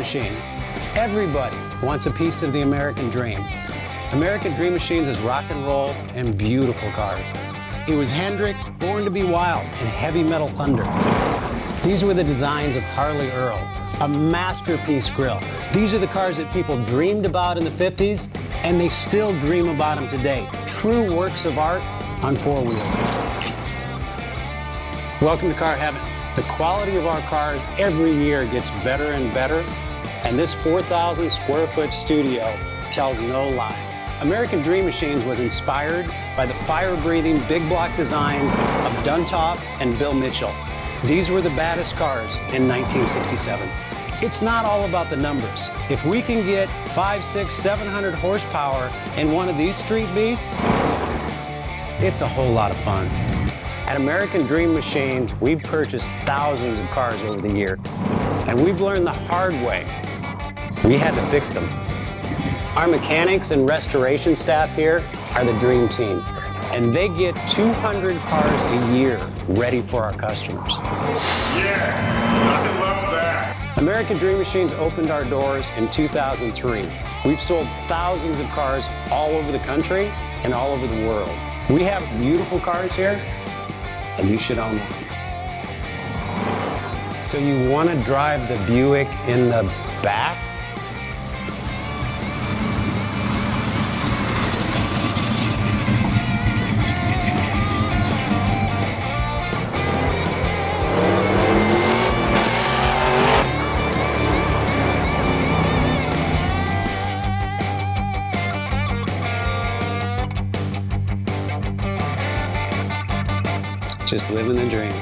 Machines. Everybody wants a piece of the American dream. American Dream Machines is rock and roll and beautiful cars. It was Hendrix, Born to Be Wild, and Heavy Metal Thunder. These were the designs of Harley Earl, a masterpiece grille. These are the cars that people dreamed about in the 50s, and they still dream about them today. True works of art on four wheels. Welcome to Car Heaven. The quality of our cars every year gets better and better, and this 4,000 square foot studio tells no lies. American Dream Machines was inspired by the fire-breathing big block designs of Duntop and Bill Mitchell. These were the baddest cars in 1967. It's not all about the numbers. If we can get 500, 600, 700 horsepower in one of these street beasts, it's a whole lot of fun. At American Dream Machines, we've purchased thousands of cars over the years, and we've learned the hard way. We had to fix them. Our mechanics and restoration staff here are the dream team, and they get 200 cars a year ready for our customers. Yes, I love that. American Dream Machines opened our doors in 2003. We've sold thousands of cars all over the country and all over the world. We have beautiful cars here, and you should own one. So you want to drive the Buick in the back? Just living the dream.